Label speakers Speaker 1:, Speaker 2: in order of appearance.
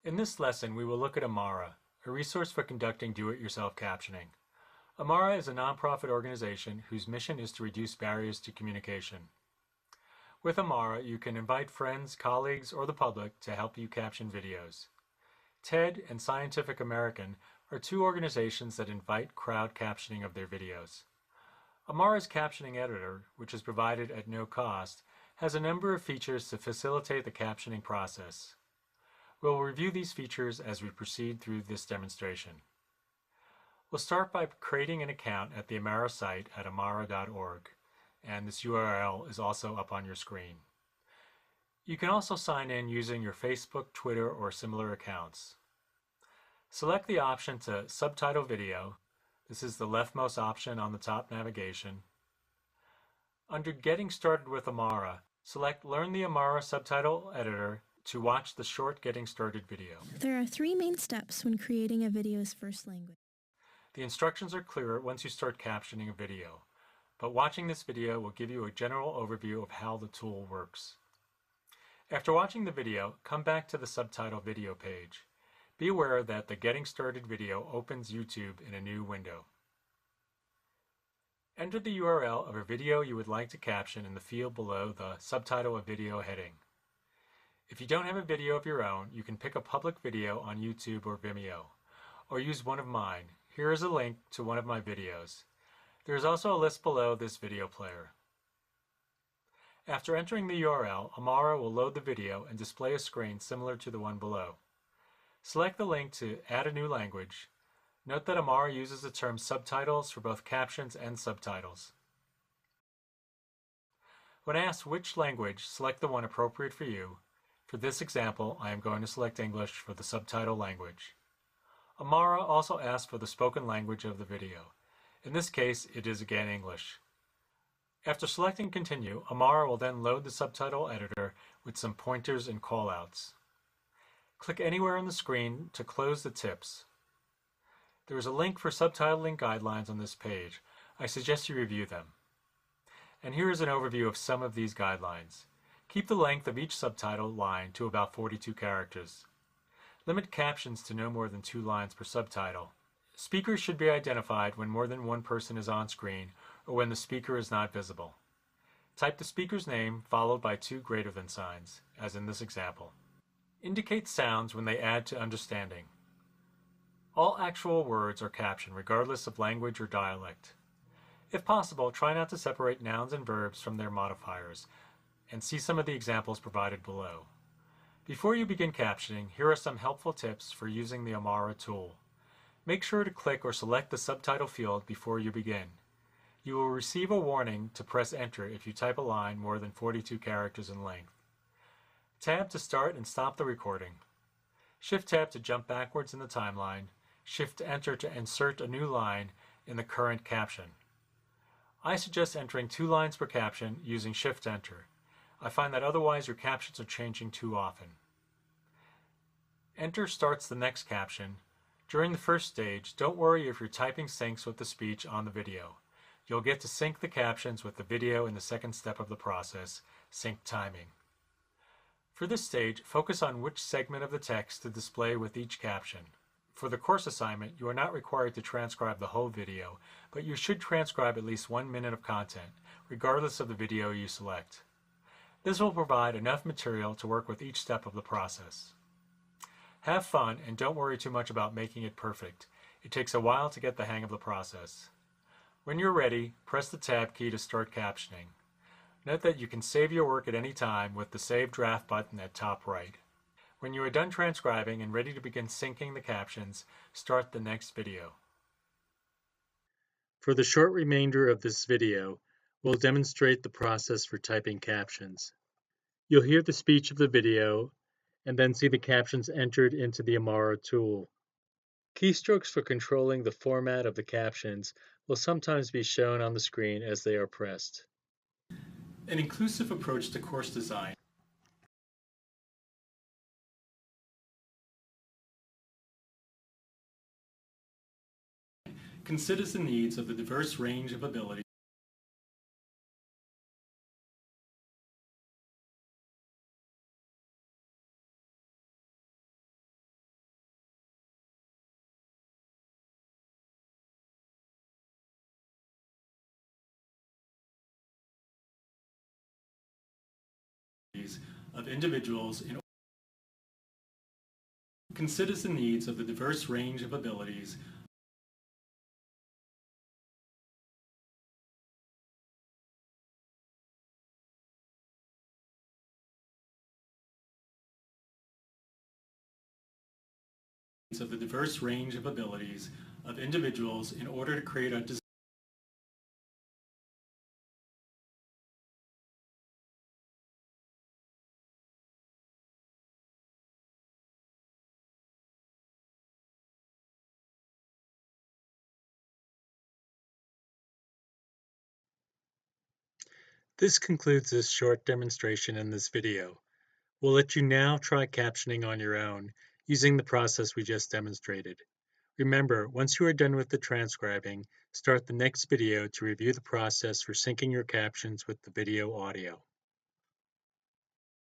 Speaker 1: In this lesson, we will look at Amara, a resource for conducting do-it-yourself captioning. Amara is a nonprofit organization whose mission is to reduce barriers to communication. With Amara, you can invite friends, colleagues, or the public to help you caption videos. TED and Scientific American are two organizations that invite crowd captioning of their videos. Amara's captioning editor, which is provided at no cost, has a number of features to facilitate the captioning process. We'll review these features as we proceed through this demonstration. We'll start by creating an account at the Amara site at amara.org, and this URL is also up on your screen. You can also sign in using your Facebook, Twitter, or similar accounts. Select the option to subtitle video. This is the leftmost option on the top navigation. Under Getting Started with Amara, select Learn the Amara Subtitle Editor to watch the short Getting Started video.
Speaker 2: There are three main steps when creating a video's first language.
Speaker 1: The instructions are clearer once you start captioning a video, but watching this video will give you a general overview of how the tool works. After watching the video, come back to the subtitle video page. Be aware that the Getting Started video opens YouTube in a new window. Enter the URL of a video you would like to caption in the field below the Subtitle a Video heading. If you don't have a video of your own, you can pick a public video on YouTube or Vimeo, or use one of mine. Here is a link to one of my videos. There is also a list below this video player. After entering the URL, Amara will load the video and display a screen similar to the one below. Select the link to add a new language. Note that Amara uses the term subtitles for both captions and subtitles. When asked which language, select the one appropriate for you. For this example, I am going to select English for the subtitle language. Amara also asks for the spoken language of the video. In this case, it is again English. After selecting Continue, Amara will then load the subtitle editor with some pointers and callouts. Click anywhere on the screen to close the tips. There is a link for subtitling guidelines on this page. I suggest you review them. And here is an overview of some of these guidelines. Keep the length of each subtitle line to about 42 characters. Limit captions to no more than 2 lines per subtitle. Speakers should be identified when more than one person is on screen or when the speaker is not visible. Type the speaker's name followed by 2 greater than signs, as in this example. Indicate sounds when they add to understanding. All actual words are captioned regardless of language or dialect. If possible, try not to separate nouns and verbs from their modifiers, and see some of the examples provided below. Before you begin captioning, here are some helpful tips for using the Amara tool. Make sure to click or select the subtitle field before you begin. You will receive a warning to press Enter if you type a line more than 42 characters in length. Tab to start and stop the recording. Shift-Tab to jump backwards in the timeline. Shift-Enter to insert a new line in the current caption. I suggest entering 2 lines per caption using Shift-Enter. I find that otherwise your captions are changing too often. Enter starts the next caption. During the first stage, don't worry if your typing syncs with the speech on the video. You'll get to sync the captions with the video in the second step of the process, sync timing. For this stage, focus on which segment of the text to display with each caption. For the course assignment, you are not required to transcribe the whole video, but you should transcribe at least 1 minute of content, regardless of the video you select. This will provide enough material to work with each step of the process. Have fun and don't worry too much about making it perfect. It takes a while to get the hang of the process. When you're ready, press the Tab key to start captioning. Note that you can save your work at any time with the Save Draft button at top right. When you are done transcribing and ready to begin syncing the captions, start the next video. For the short remainder of this video, we'll demonstrate the process for typing captions. You'll hear the speech of the video and then see the captions entered into the Amara tool. Keystrokes for controlling the format of the captions will sometimes be shown on the screen as they are pressed. An inclusive approach to course design considers the needs of the diverse range of abilities of individuals considers the needs of the diverse range of abilities of individuals in order to create a This concludes this short demonstration in this video. We'll let you now try captioning on your own using the process we just demonstrated. Remember, once you are done with the transcribing, start the next video to review the process for syncing your captions with the video audio.